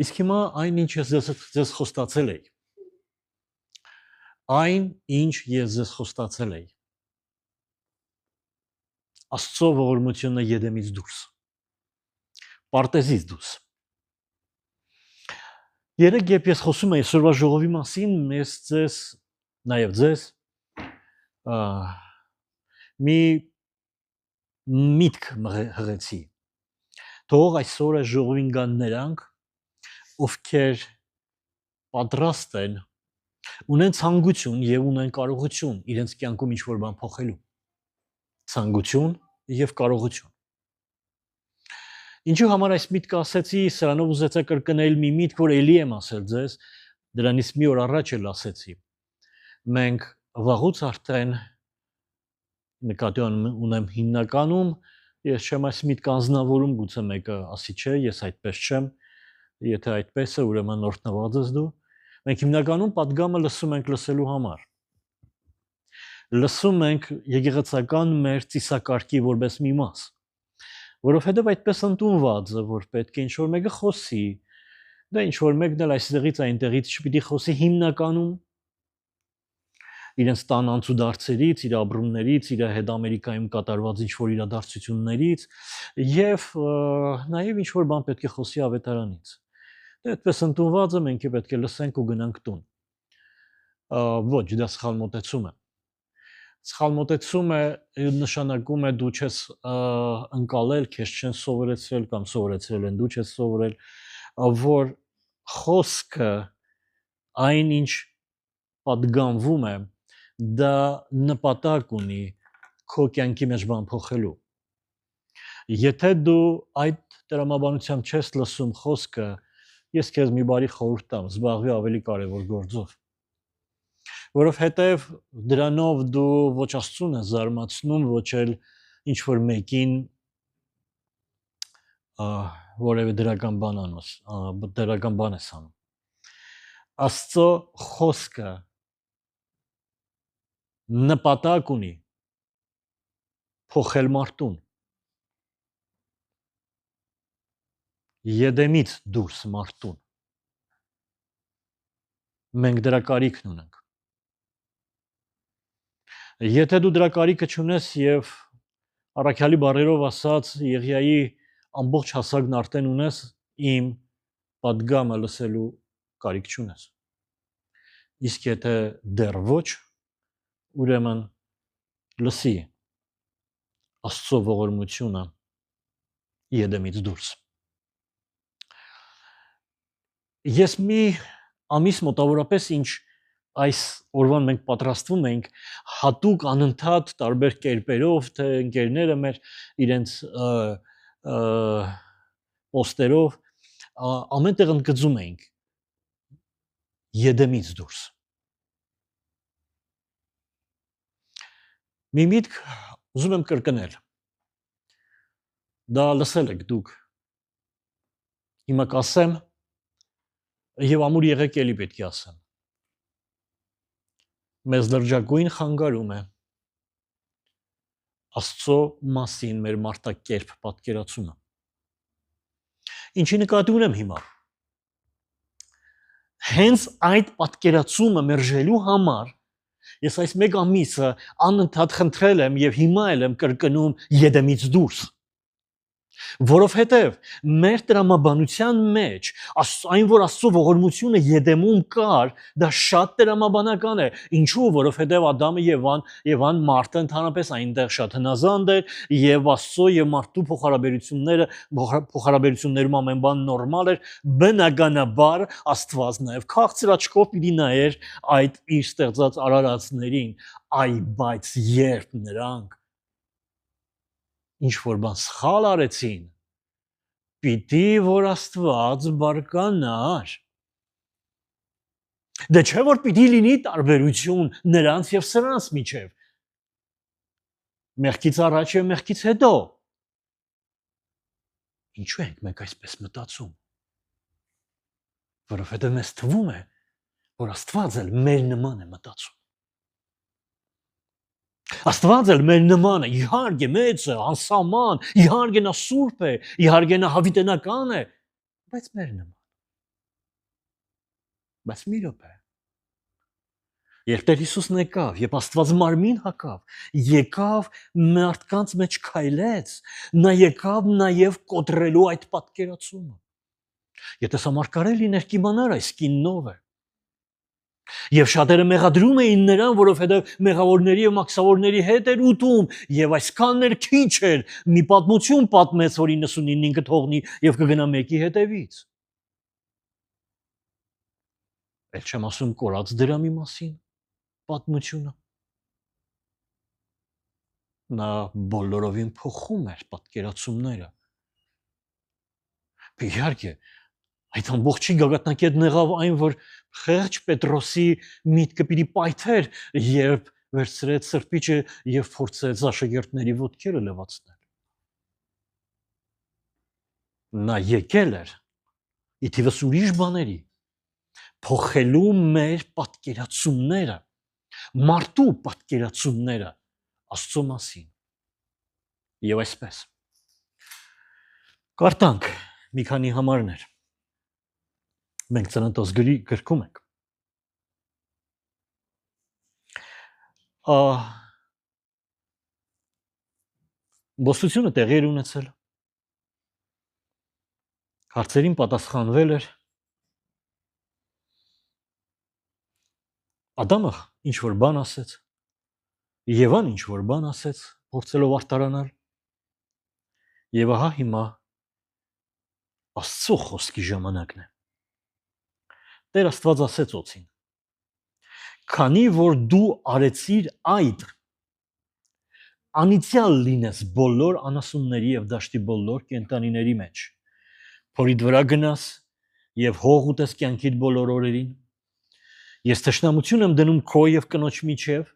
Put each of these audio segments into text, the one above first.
Իսկ հիմա այն ինչ ես խոստացել էի։ Այն ինչ ես ձեզ խոստացել էի։ Աստծո ողորմությունը Եդեմից դուրս։ Պարտեզից դուրս։ Երեք երբ ես խոսում էի այսօրվա ժողովի մասին, նաև ձեզ մի միտք հղեցի։ Թող այսօր ժողովին գան նրանք, ովքեր պատրաստ են, ունեն ցանկություն եւ ունեն կարողություն իրենց կյանքում ինչ-որ բան փոխելու։ Ցանկություն եւ կարողություն։ Ինչու համար այս միտքը ասեցի, սրանով ուզեցա կրկնել մի միտք, որ ելի եմ ասել ձեզ, դրանից մի օր առաջ էլ ասեցի։ Մենք վաղուց արդեն նկատի ունեմ հիմնականում, ես չեմ այս միտքը անձնավորում, գուցե մեկը ասի չէ, ես այդպես չեմ, եթե այդպես է, ուրեմն օրհնված ես դու։ Մենք հիմնականում պատգամը լսում ենք լսելու համար։ Լսում ենք եկեղեցական մեր ծիսակարգի որպես մի մաս, որովհետև այդպես ընդունված է, որ պետք է ինչ-որ մեկը խոսի, դա ինչ-որ մեկն էլ այստեղից այնտեղից չպիտի խոսի հիմնականում իրենց տան անցուդարձերից, իր ապրումներից, իր հետ Ամերիկայում կատարված ինչ-որ իրադարձություններից եւ նաեւ ինչ-որ բան պետք է խոսի ավետարանից։ Դա այդպես ընդունված է, մենք պետք է լսենք ու գնանք տուն։ Ոչ, դա սխալ մոտեցում է։ Սխալ մոտեցում է նշանակում է դու չես ընկալել, քեզ չեն սովորեցրել կամ սովորեցրել են, դու չես սովորել, որ խոսքը այն ինչ պատգամվում է, դա նպատակ ունի քո կյանքի մեջ բան փոխելու։ Եթե դու այդ տրամաբանությամբ չես լսում խոսքը, ես քեզ մի բարի խորհուրդ տամ, զբաղվի ավելի կարևոր գործով։ Որովհետև դրանով դու ոչ Աստծուն ես զարմացնում, ոչ էլ ինչ-որ մեկին որևէ դրական բան ես անում։ Աստծո խոսքը նպատակ ունի փոխել մարդուն։ Եդեմից դուրս մարդուն։ Մենք դրա կարիքն ունենք։ Եթե դու դրա կարիքը չունես եւ առաքյալի բառերով ասած Եղիայի ամբողջ հասակն արդեն ունես, իմ պատգամը լսելու կարիք չունես։ Իսկ եթե դեռ ոչ, ուրեմն լսի Աստծո ողորմությունը Եդեմից դուրս։ Ես մի ամիս մոտավորապես ինչ այս օրվան մենք պատրաստվում ենք հատուկ անընդհատ տարբեր կերպերով, թե ընկերները մեր իրենց պոստերով ամեն տեղ ընդգծում ենք Եդեմից դուրս։ Մի միտք ուզում եմ կրկնել։ Դա լսել եք դուք։ Հիմա կասեմ եւ ամուր եղեք էլի պետք է ասեմ։ Մեզ լրջագույն խանգարում է Աստծո մասին մեր մարտակերպ պատկերացումը։ Ինչի նկատի ունեմ հիմա։ Հենց այդ պատկերացումը մերժելու համար ես այս մեկ ամիսը անընդհատ խնդրել եմ եւ հիմա էլ եմ կրկնում Եդեմից դուրս։ Որովհետև մեր տրամաբանության մեջ այն որ Աստծո ողորմությունը Եդեմում կար, դա շատ տրամաբանական է։ Ինչու՞, որովհետև Ադամը եւ Եվան մարդը ընդհանրապես այնտեղ շատ հնազանդ էր եւ Աստծո եւ մարդու փոխհարաբերություններում ամեն բան նորմալ էր, բնականաբար Աստված նաեւ քաղցր աչքով պիտի նայեր այդ իր ստեղծած արարածներին, բայց երբ նրանք ինչ որ բան սխալ արեցին, պիտի որ Աստված բարկանար։ Դե չէ որ պիտի լինի տարբերություն նրանց եւ սրանց միջև։ Մեղքից առաջ եւ մեղքից հետո։ Ինչու ենք մենք այսպես մտածում։ Որովհետեւ մեզ թվում է, որ Աստված էլ մեր նման է մտածում։ Աստված էլ մեր նման է, իհարկե մեծ է, անսահման, իհարկե նա սուրբ է, իհարկե նա հավիտենական է, բայց մեր նման։ Բայց մի րոպե։ Երբ Տեր Հիսուսն եկավ, երբ Աստված մարմին հագավ, եկավ մարդկանց մեջ քայլեց, նա եկավ նաև կոտրելու այդ պատկերացումը։ Եթե սա մարգարե լիներ կիմանար այս կիննովը։ Եվ շատերը մեղադրում էին նրան, որովհետև մեղավորների եւ մաքսավորների հետ էր ուտում, եւ այսքան էր քիչ էր, մի պատմություն պատմեց, որ 99-ին կթողնի եւ կգնա մեկի հետևից։ Էլ չեմ ասում կորած դրամի մասին պատմությունը։ Նա բոլորովին փոխում էր պատկերացումները։ Իհարկե, այդ ամբողջի գագաթնակետն եղավ այն, որ խեղճ Պետրոսի միտքը պիտի պայթեր, երբ վերցրեց սրբիչը եւ փորձեց աշակերտների ոտքերը լվացնել։ Նա եկել էր ի թիվս ուրիշ բաների, փոխելու մեր պատկերացումները, մարդու պատկերացումները Աստծո մասին։ Եվ այսպես։ Կարդանք մի քանի համարներ։ Մենք Ծննդոց գրքում ենք։ Բոստությունը տեղի էր ունեցել։ Հարցերին պատասխանվել էր։ Ադամը ինչ որ բան ասեց, Եվան ինչ որ բան ասեց, փորձելով արտարանալ։ Եվ ահա հիմա Աստծո խոսքի ժամանակն է։ Տեր Աստված ասեց օձին. քանի որ դու արեցիր այդ, անիցիալ լինես բոլոր անասունների եւ դաշտի բոլոր կենտանիների մեջ, փորիդ վրա գնաս եւ հող ուտես կյանքիդ բոլոր օրերին, ես թշնամություն եմ դնում քո եւ կնոջ միջև,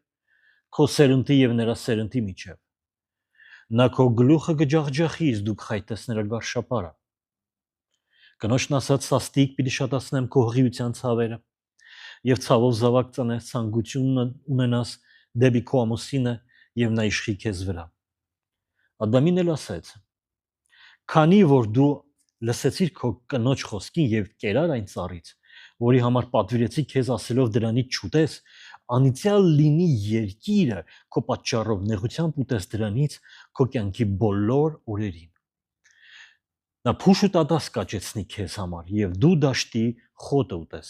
քո սերնդի եւ նրա սերնդի միջև։ Նա քո գլուխը կջախջախի, իսկ դու կխայտես նրա գարշապարը։ Կնոջն ասաց սաստիկ պիտի շատացնեմ քո հղիության ցավերը եւ ցավով զավակ ծնես ցանկություն ունենաս դեպի քո ամուսինը եւ նա իշխի քեզ վրա։ Ադամին էլ ասեց. քանի որ դու լսեցիր քո կնոջ խոսքին եւ կերար այն ծառից, որի համար պատվիրեցի քեզ ասելով դրանից չուտես, անիցիալ լինի երկիրը քո պատճառով նեղությամբ ուտես դրանից քո կյանքի բոլոր օրերին։ Նա փուշ ու տատաս կաճեցնի քեզ համար եւ դու դաշտի խոտը ուտես։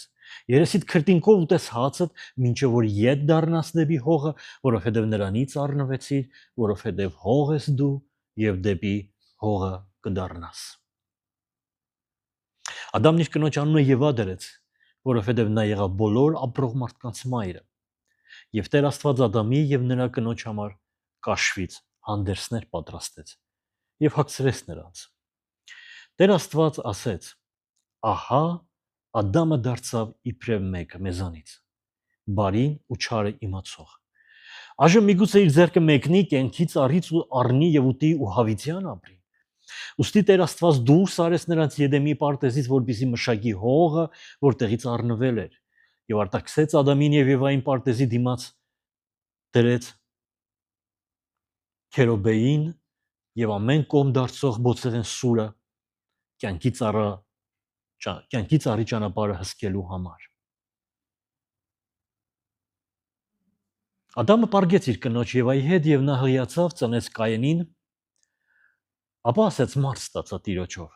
Երեսիդ քրտինքով ուտես հացդ, մինչև որ ետ դառնաս դեպի հողը, որովհետեւ նրանից առնվեցիր, որովհետեւ հող ես դու եւ դեպի հողը կդառնաս։ Ադամն իր կնոջ անունը Եվա դրեց, որովհետեւ նա եղավ բոլոր ապրող մարդկանց մայրը։ Եվ Տեր Աստված Ադամի եւ նրա կնոջ համար կաշվից հանդերձներ պատրաստեց եւ հագցրեց նրանց։ Տեր Աստված ասեց. ահա Ադամը դարձավ իբրև մեկը մեզանից, բարին ու չարը իմացող։ Այժմ միգուցե իր ձեռքը մեկնի կենքից առից ու առնի եւ ուտի ու հավիտյան ապրի։ Ուստի Տեր Աստված դուրս արեց նրանց Եդեմի պարտեզից, որպեսզի մշակի հողը, որտեղից առնվել էր, եւ արտաքսեց Ադամին եւ Եվային պարտեզի դիմաց դրեց քերոբեին եւ ամեն կողմ դարձող բոցեղեն սուրը կյանքի ծառի ճանապարհը հսկելու համար։ Ադամը պարգեց իր կնոջ Եվայի հետ եւ նա հղիացավ, ծնեց Կայենին, ապա ասեց մարդ ստացա Տիրոջով։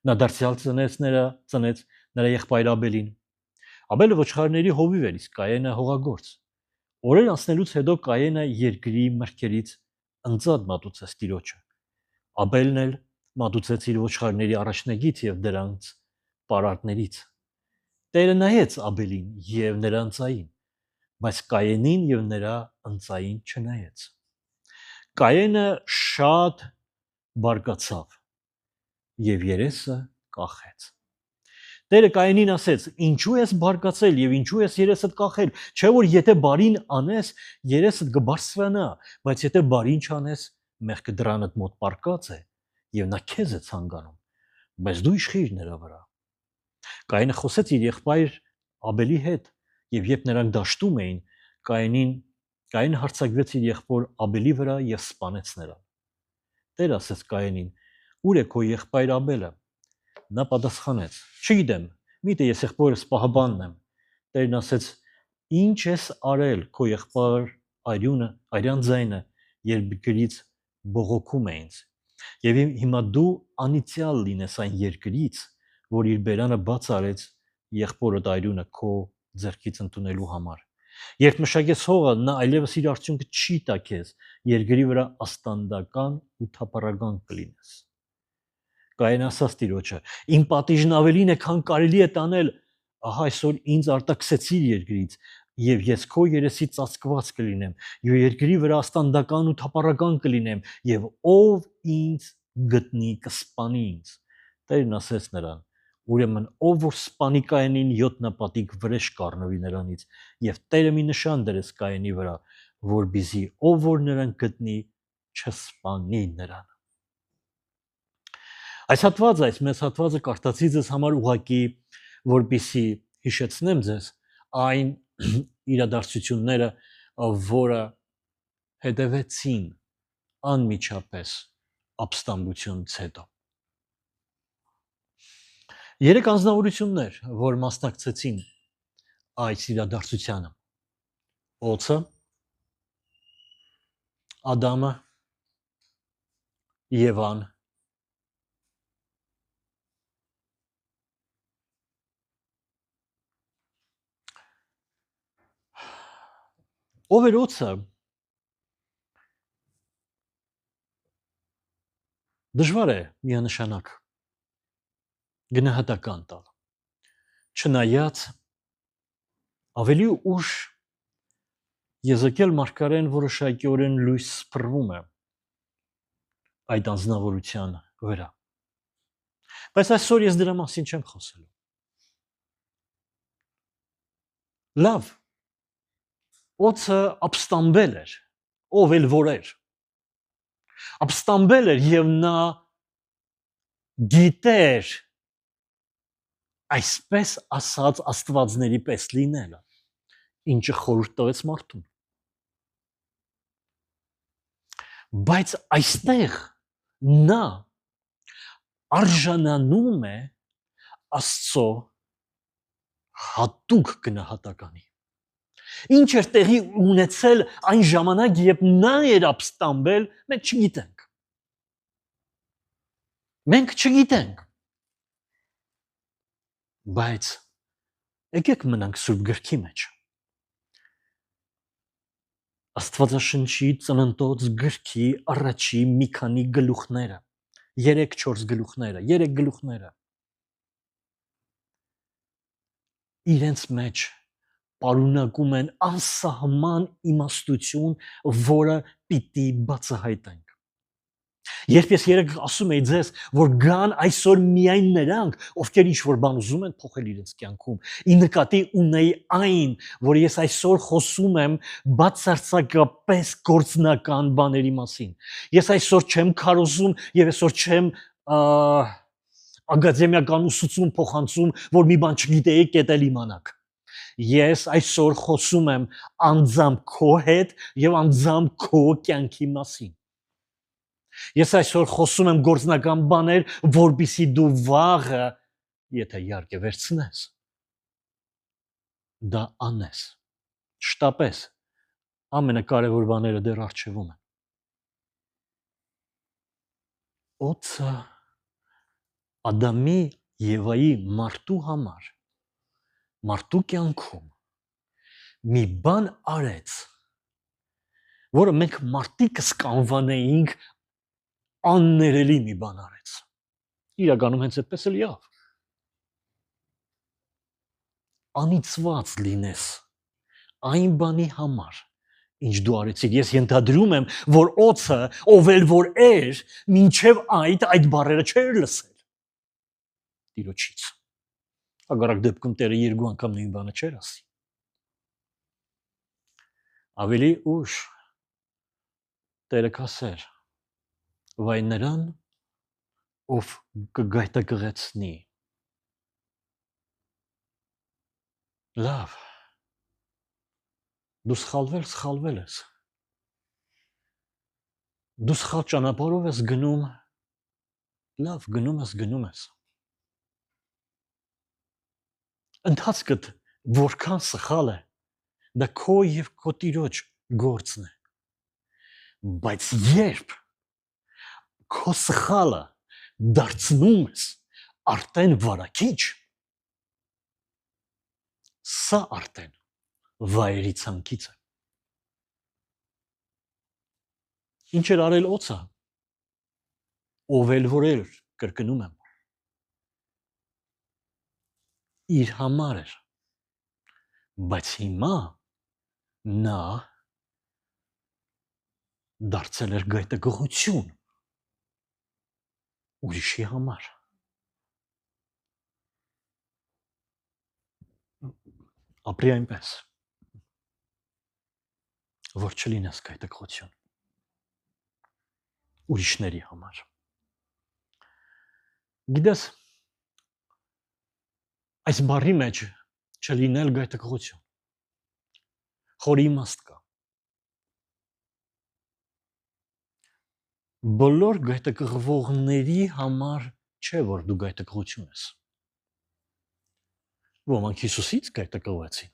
Նա դարձյալ ծնեց նրա եղբայր Աբելին։ Աբելը ոչխարների հովիվ էր, իսկ Կայենը հողագործ։ Օրեր անցնելուց հետո Կայենը երկրի մրգերից ընծատ մատուցեց Տիրոջը։ Աբելն էլ մատուցեց իր ոչխարների առաջնագից եւ դրանց պարարտներից։ Տերը նայեց Աբելին եւ նրա ընծային, բայց Կայենին եւ նրա ընծային չնայեց։ Կայենը շատ բարկացավ եւ երեսը կախեց։ Տերը Կայենին ասեց. ինչու ես բարկացել եւ ինչու ես երեսդ կախել, չէ որ եթե բարին անես, երեսդ կբարձրանա, բայց եթե բարին չանես, մեղքը դրանդ մոտ պարկած է եւ նա քեզ է ցանկանում, բայց դու իշխիր նրա վրա։ Կայենը խոսեց իր եղբայր Աբելի հետ եւ երբ նրանք դաշտում էին, Կայենը հարձակվեց իր եղբոր Աբելի վրա եւ սպանեց նրան։ Տերը ասեց Կայենին. ուր է քո եղբայր Աբելը։ Նա պատասխանեց. չգիտեմ, միտը ես եղբորս պահաբանն եմ, Տերն ասեց. «Ինչ ես արել քո եղբայր արյան ձայնը, երբ գրից բողոքում է ինձ։ Եվ հիմա դու անիծյալ լինես այն երկրից, որ իր բերանը բաց արեց եղբորդ արյունը քո ձեռքից ընդունելու համար։ Երբ մշակես հողը, նա այլևս իր արդյունքը չի տա քեզ, երկրի վրա աստանդական ու թափառական կլինես»։ Կային ասաց Տիրոջը. «Իմ պատիժն ավելին է, քան կարելի է տանել, ահա այսօր ինձ արտաքսեցիր երկրից, եւ ես քո երեսի ծածկված կլինեմ, եւ երկրի վրա աստանդական ու թափառական կլինեմ, եւ ով ինձ գտնի կսպանի ինձ»։ Տերն ասեց նրան. «Ուրեմն ով որ սպանի Կայենին 7 նապատիկ վրեժ կառնվի նրանից, եւ Տերը մի նշան դրեց Կայենի վրա, որբիզի ով որ նրան գտնի չսպանի նրան»։ Այս մեծ հատվածը կարդացի ձեզ համար ուղակի, որբիսի հիշեցնեմ ձեզ այն իրադարձությունները, որը հետևեցին անմիջապես ապստամբությունից հետո։ 3 անձնավորություններ, որ մասնակցեցին այս իրադարձությանը. Օձը, Ադամը, Եվան։ Ով էր օձը, դժվար է միանշանակ գնահատական տալ։ Չնայած ավելի ուշ Եզեկիել մարգարեն որոշակիորեն լույս սփռվում է այդ անձնավորության վրա։ Բայց այսօր ես դրա մասին չեմ խոսելու։ Լավ, օձը ապստամբել էր, ով էլ որ էր։ Ապստամբել էր եւ նա գիտեր այսպես ասած աստվածների պես լինելը, ինչը խորհուրդ տվեց մարդուն։ Բայց այստեղ նա արժանանում է Աստծո հատուկ գնահատականի։ Ինչ էր տեղի ունեցել այն ժամանակ, երբ նա էր ապստամբել, մենք չգիտենք։ Մենք չգիտենք։ Բայց եկեք մնանք Սուրբ Գրքի մեջ։ Աստվածաշնչի ծննդոց գրքի առաջի մի քանի գլուխները, 3-4 գլուխները, 3 գլուխները իրենց մեջ պարունակում են անսահման իմաստություն, որը պիտի բացահայտենք։ Երբ ես երեք ասում էի ձեզ, որ գան այսօր միայն նրանք, ովքեր ինչ-որ բան ուզում են փոխել իրենց կյանքում, ի նկատի ունեի այն, որ ես այսօր խոսում եմ բացարձակապես գործնական բաների մասին։ Ես այսօր չեմ քարոզում եւ այսօր չեմ ակադեմիական ուսուցում փոխանցում, որ մի բան չգիտեիք, դա իմանաք։ Ես այսօր խոսում եմ անձամբ քո հետ եւ անձամբ քո կյանքի մասին։ Ես այսօր խոսում եմ գործնական բաներ, որբիսի դու վաղը, եթե իհարկե վերցնես, դա անես։ Շտապես ամենակարևոր բաները դեռ առջևում են։ Օձը Ադամի Եվայի մարդու համար, մարդու կյանքում մի բան արեց, որը մենք մարդիկս կանվանեինք աններելի մի բան արեց։ Իրականում հենց այդպես էլ եղավ։ Անիծված լինես այն բանի համար, ինչ դու արեցիր։ Ես ենթադրում եմ, որ օձը, ով էլ որ էր, մինչև այդ բառերը չէր լսել Տիրոջից։ Հակառակ դեպքում Տերը 2 անգամ նույն բանը չէր ասի։ Ավելի ուշ Տերը կասեր. վայ նրան, ով կգայթակղեցնի։ Լավ, դու սխալվել ես։ Դու սխալ ճանապարհով ես գնում, լավ, գնում ես։ Ընթացքդ որքան սխալ է, դա քո եւ քո տիրոջ գործն է։ Բայց երբ քո սխալը դարձնում ես արդեն վարակիչ, սա արդեն վայրի ցանկից է։ Ինչ էր արել օծը, ով էլ որ էր, կրկնում եմ, իր համար էր, բայց հիմա նա դարձել էր գայթակղություն ուրիշի համար։ Ապրի այնպես, որ չլինես գայթակղություն ուրիշների համար։ Գիտես, այս բառի մեջ չլինել գայթակղություն խորի իմաստ կա։ Բոլոր գայթակղվողների համար չէ, որ դու գայթակղություն ես։ Ոմանք Հիսուսից գայթակղվեցին։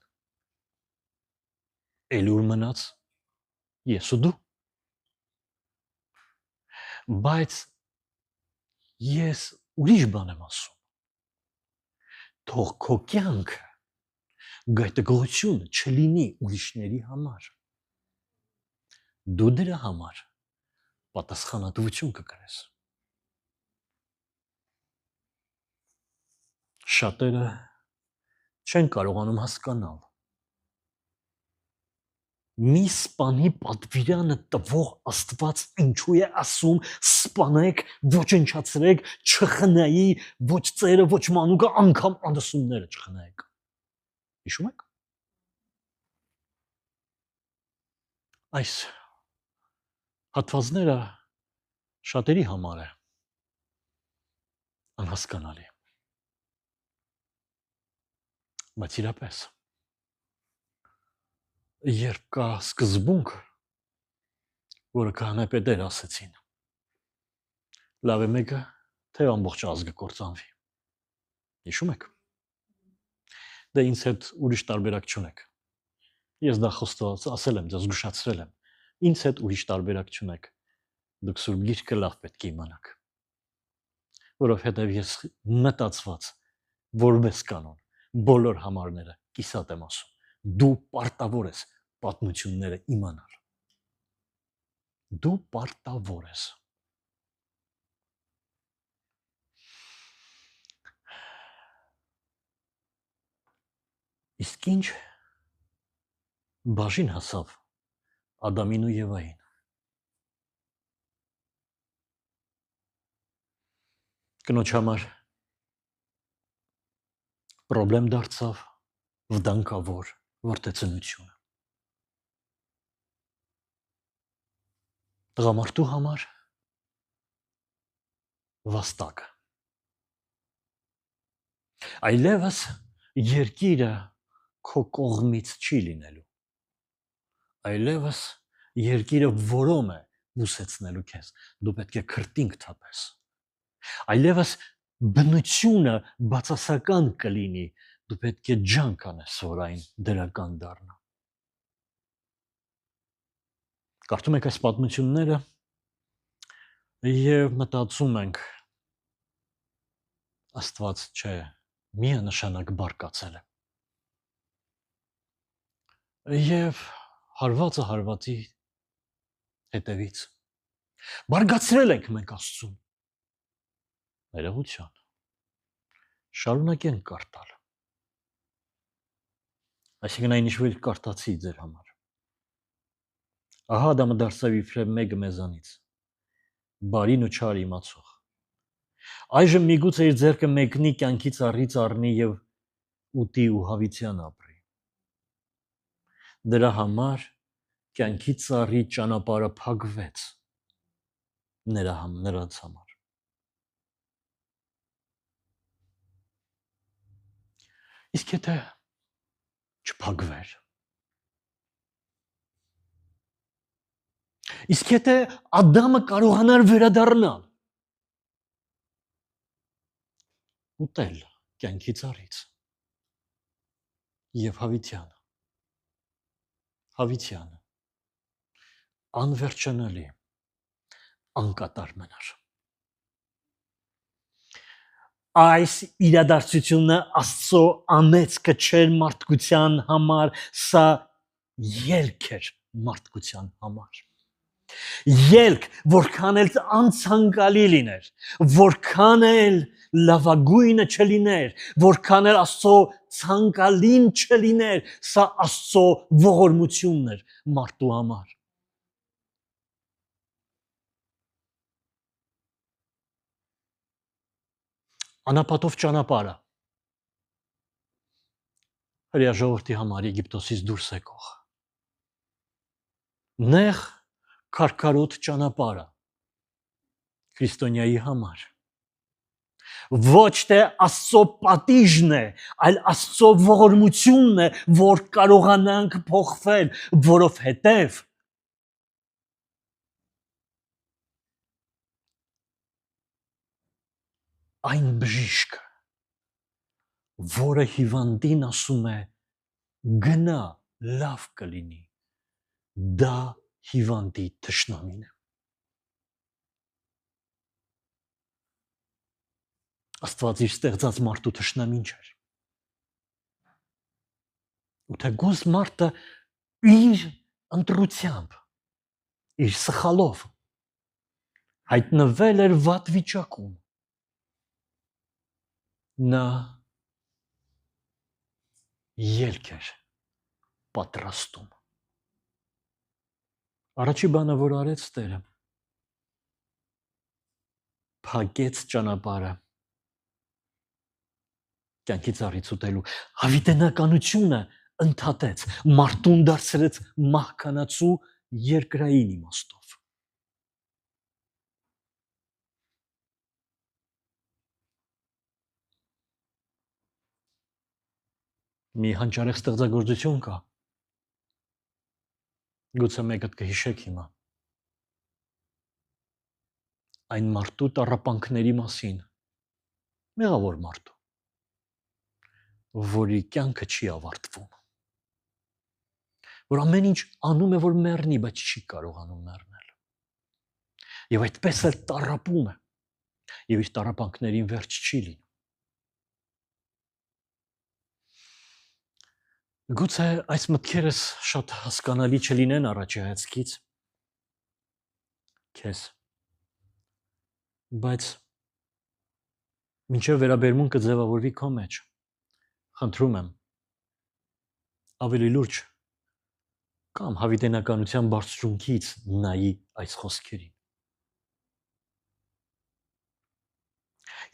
Էլ ուր մնաց ես ու դու։ Բայց ես ուրիշ բան եմ ասում։ Թող քո կյանքը գայթակղություն չլինի ուրիշների համար։ Դու դրա համար պատասխանատվություն կկրես։ Շատերը չեն կարողանում հասկանալ։ Մի սպանի պատվիրանը տվող Աստված ինչու է ասում սպանեք, ոչնչացրեք, չխնայի, ոչ ծերը, ոչ մանուկը, անգամ անասունները չխնայեք։ Հիշում եք։ Այս հատվածները շատերի համար է անհասկանալի։ Բայց իրապես երբ կա սկզբունք, որը քահանայապետերը ասեցին, լավ է մեկը, թե ամբողջ ազգը կործանվի։ Հիշում եք։ Դե ինձ հետ ուրիշ տարբերակ չունեք։ Ես դա խոստված ասել եմ, ձեզ զգուշացրել եմ։ Ինձ հետ ուրիշ տարբերակ չունեք։ Դուք Սուրբ Գիրքը լավ պետք է իմանաք։ Որովհետև ես մտածված որպես կանոն բոլոր համարները կիսատ եմ ասում։ Դու պարտավոր ես պատմությունները իմանալ։ Դու պարտավոր ես։ Իսկ ինչ բաժին հասավ Ադամին ու Եվային։ Կնոջ համար պրոբլեմ դարձավ վտանգավոր որդեցնությունը։ Տղամարդու համար վաստակը։ Այլևս երկիրը քո կողմից չի լինելու։ Այլևս երկիրը որոմ է բուսեցնելու քեզ։ Դու պետք է քրտինք թափես։ Այլևս բնությունը բացասական կլինի, դու պետք է ջանք անես, որ այն դրական դառնա։ Կարդում եք այս պատմությունները եւ մտածում ենք Աստված չէ, միանշանակ բարկացել է։ Եվ հարվածը հարվածի հետևից բարգացրել ենք մենք Աստծուն։ Ներողություն։ Շարունակենք կարդալ։ Այսինքն այն ինչ որ կարդացի ձեր համար։ Ահա Ադամը դարձավ իբրև մեկը մեզանից, բարին ու չար իմացող։ Այժմ միգուցե իր ձեռքը մեկնի կյանքից առից առնի եւ ուտի ու հավիտյան ապրի։ Դրա համար կյանքից առի ճանապարհը փակվեց նրանց համար։ Իսկ եթե չփակվեր։ Իսկ եթե Ադամը կարողանար վերադառնալ, ուտել կյանքից առից, եւ Հավիտյանը։ Հավիտյանը անվերջանալի անկատար մնար։ Այս իրադարձությունը Աստծո անեծքը չէր մարդկության համար, սա ելք էր մարդկության համար։ Ելք, որքան էլ անցանկալի լիներ, որքան էլ լավագույնը չլիներ, որքան էլ Աստծո ցանկալին չլիներ, սա Աստծո ողորմությունն էր մարդու համար։ Անապատով ճանապարհը հրեա ժողովրդի համար Եգիպտոսից դուրս եկող։ Նեղ քարքարոտ ճանապարհը քրիստոնյայի համար։ Ոչ թե Աստծո պատիժն է, այլ Աստծո ողորմությունն է, որ կարողանանք փոխվել, որովհետև այն բժիշկը, որը հիվանդին ասում է գնա, լավ կլինի, դա հիվանդի թշնամին է։ Աստված իր ստեղծած մարդու թշնամին չէր։ Ու թեկուզ մարդը իր ընտրությամբ, իր սխալով հայտնվել էր վատ վիճակում, նա ելք էր պատրաստում։ Առաջի բանը, որ արեց Տերը, փակեց ճանապարհը կյանքի ծառից ուտելու, հավիտենականությունը ընդհատեց, մարդուն դարձրեց մահկանացու երկրային իմաստով։ Մի հանճարեղ ստեղծագործություն կա, գուցե մեկդ կհիշեք հիմա, այն մարդու տառապանքների մասին, մեղավոր մարդու, որի կյանքը չի ավարտվում, որ ամեն ինչ անում է, որ մեռնի, բայց չի կարողանում մեռնել։ Եվ այդպես էլ տառապում է, եւ իր տառապանքներին վերջ չի լինում։ Գուցե այս մտքերս շատ հասկանալի չլինեն առաջի հայացքից քեզ, բայց մինչև վերաբերմունքը ձևավորվի քո մեջ, խնդրում եմ, ավելի լուրջ կամ հավիտենականության բարձրունքից նայի այս խոսքերին։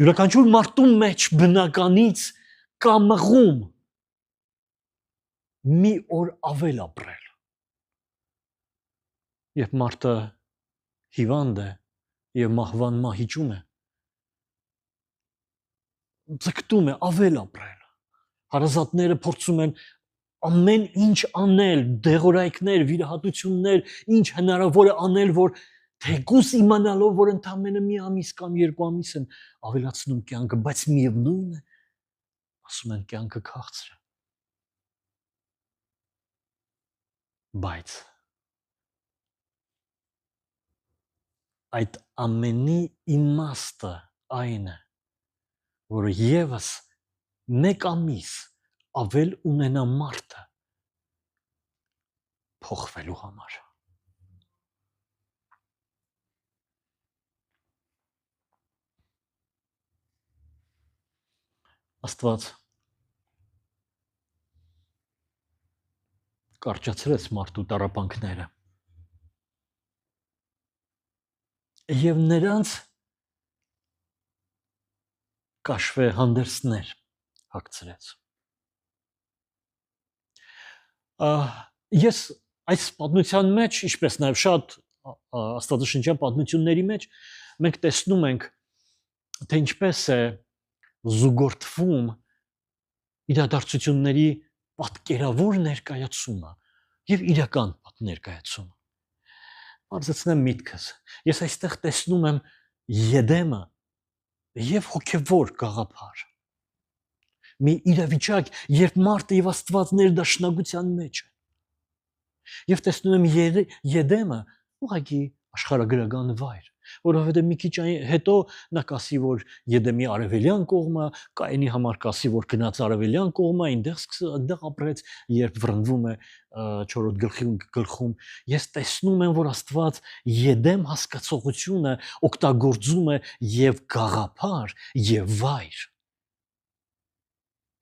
Յուրաքանչյուր մարդու մեջ բնականից կա մղում մի օր ավել ապրել։ Երբ մարդը հիվանդ է եւ մահվան մահիճում է, ձգտում է ավել ապրել։ Հարազատները փորձում են ամեն ինչ անել, դեղորայքներ, վիրահատություններ, ինչ հնարավոր է անել, որ թեկուզ իմանալով, որ ընդամենը մի ամիս կամ 2 ամիս են ավելացնում կյանքը, բայց միևնույն է, ասում են կյանքը քաղցր է։ Բայց այդ ամենի իմաստը այն է, որ եւս 1 ամիս ավել ունենա մարդը փոխվելու համար։ Աստված կարճացրեց մարդու տառապանքները եւ նրանց կաշվե հանդերձներ հագցրեց։ Ես այս պատմության մեջ, ինչպես նաև շատ աստվածաշնչյան պատմությունների մեջ, մենք տեսնում ենք, թե ինչպես է զուգորդվում իրադարձությունների պատկերավոր ներկայացումը եւ իրական ներկայացումը։ Բարձրացնեմ միտքս։ Ես այստեղ տեսնում եմ Եդեմը եւ հոգեվոր գաղափար, մի իրավիճակ, երբ մարդը եւ Աստված ներդաշնակության մեջ է։ Եվ տեսնում եմ Եդեմը ուղղակի աշխարհագրական վայր, որովհետև մի քիչ հետո նա կասի, որ Եդեմի արևելյան կողմը, Կայենի համար կասի, որ գնաց արևելյան կողմը, այնտեղ ապրեց, երբ վռնդվում է 4-րդ գլխում, ես տեսնում եմ, որ Աստված Եդեմ հասկացողությունը օգտագործում է եւ գաղափար եւ վայր։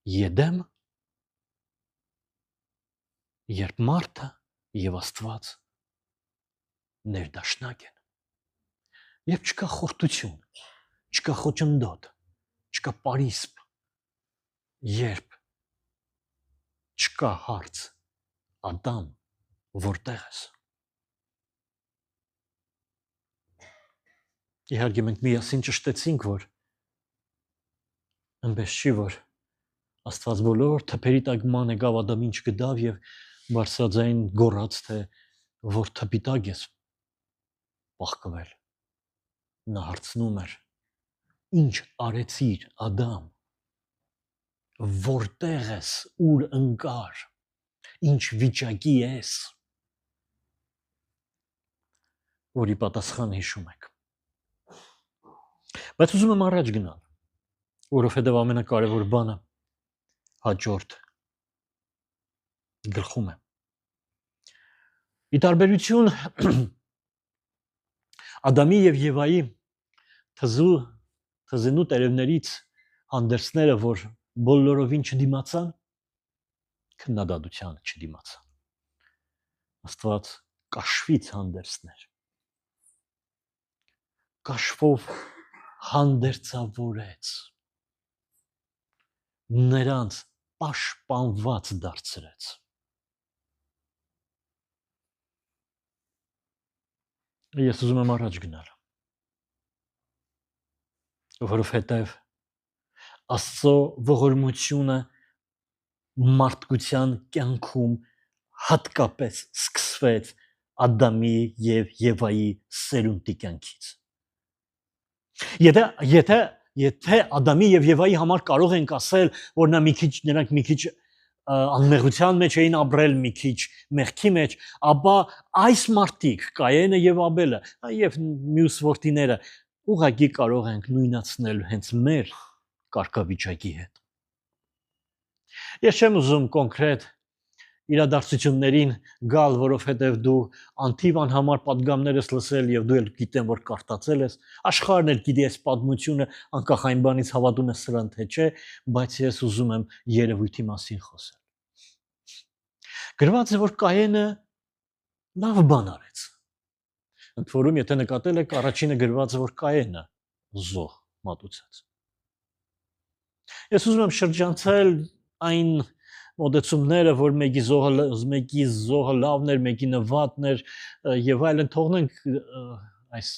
Եդեմ, երբ մարդը եւ Աստված ներդաշնակ են։ Եվ չկա խորտություն, չկա խոչընդոտ, չկա պարիսպ, երբ չկա հարց, Ադամ, որտեղ ես։ Իհարկե մենք միասին ճշտեցինք, որ այնպես չի, որ Աստված բոլոր թփերի տակ ման եկավ Ադամին չգտավ եւ բարձրաձայն գոռաց, թե որ թփի տակ ես պահկվել։ Նա հարցնում էր. Ինչ արեցիր, Ադամ, որտեղ ես, ուր ընկար, ինչ վիճակի ես, որի պատասխանը հիշում եք։ Բայց ուզում եմ առաջ գնալ, որովհետև ամենակարևոր բանը հաջորդ գլխում է։ Ի տարբերություն Ադամի եւ Եվայի թզենու տերևներից հանդերձները, որ բոլորովին չդիմացան, քննադատությանը չդիմացան։ Աստված կաշվից հանդերձներ։ Կաշվով հանդերձավորեց։ Նրանց պաշտպանված դարձրեց։ Ես ուզում եմ առաջ գնալ, որովհետև Աստծո ողորմությունը մարդկության կյանքում հատկապես սկսվեց Ադամի եւ Եվայի սերունդի կյանքից։ Եթե Ադամի եւ Եվայի համար կարող ենք ասել, որ նրանք մի քիչ անմեղության մեջ էին ապրել, մի քիչ մեղքի մեջ, ապա այս մարդիկ, Կայենը եւ Աբելը, եւ մյուս որդիները, ուղղակի կարող ենք նույնացնել հենց մեր կարգավիճակի հետ։ Ես չեմ ուզում կոնկրետ իրադարձություններին գալ, որովհետև դու անթիվ անհամար պատգամներ ես լսել եւ դու էլ գիտեմ, որ կարդացել ես, աշխարհն էլ գիտի այս պատմությունը, անկախ այն բանից հավատում ես սրան թե չէ, բայց ես ուզում եմ երևույթի մասին խոսել։ Գրված է, որ Կայենը լավ բան արեց։ Ընդ որում, եթե նկատել եք, առաջինը գրված է, որ Կայենը զոհ մատուցեց։ Ես ուզում եմ շրջանցել այն մոդեցումները, որ մեկի զոհը լավն էր, մեկի նվատն էր եւ այլն, թողնենք այս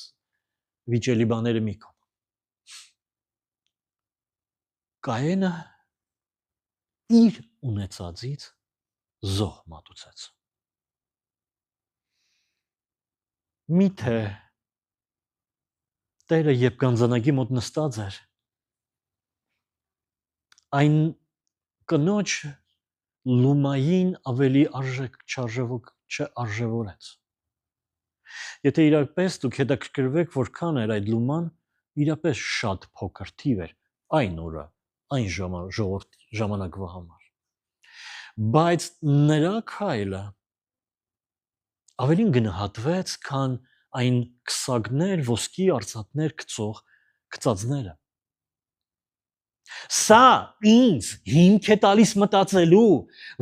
վիճելի բաները մի կողմ։ Կայենը իր ունեցածից զոհ մատուցեց։ Միթե Տերը երբ գանձանակի մոտ նստած էր, այն կնոջ լումային ավելի չարժևորեց։ Եթե իրապես դուք հետաքրքրվեք, որքան էր այդ լուման, իրապես շատ փոքր թիվ էր այն օրը, այն ժամանակվա համար։ Բայց նրա քայլը ավելին գնահատվեց, քան այն քսակներ, ոսկի արծաթներ գծածները։ Սա ինձ հիմք է տալիս մտածելու,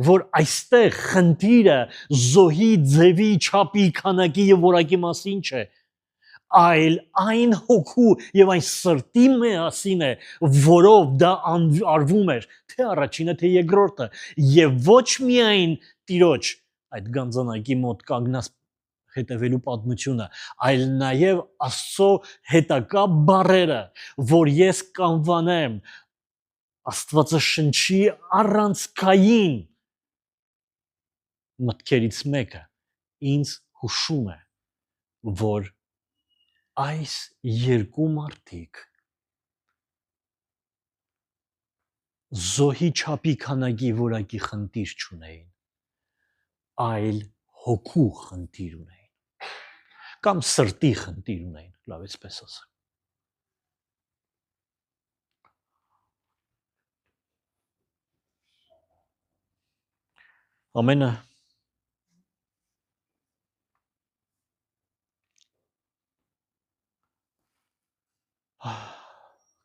որ այստեղ խնդիրը զոհի ձևի, չափի, քանակի եւ որակի մասին չէ, այլ այն հոգու եւ այն սրտի միասին է, որով դա արվում էր, թե առաջինը, թե երկրորդը, եւ ոչ միայն Տիրոջ այդ գանձանակի մոտ կանգնած հետևելու պատմությունը, այլ նաեւ Աստծո հետակա բառերը, որ ես կանվանեմ Աստվածաշնչի առանցքային մտքերից մեկը, ինձ հուշում է, որ այս երկու մարդիկ զոհի չափի քանակի որակի խնդիր չունեին, այլ հոգու խնդիր ունեին, կամ սրտի խնդիր ունեին, լավ էսպես ասեմ։ Ամենը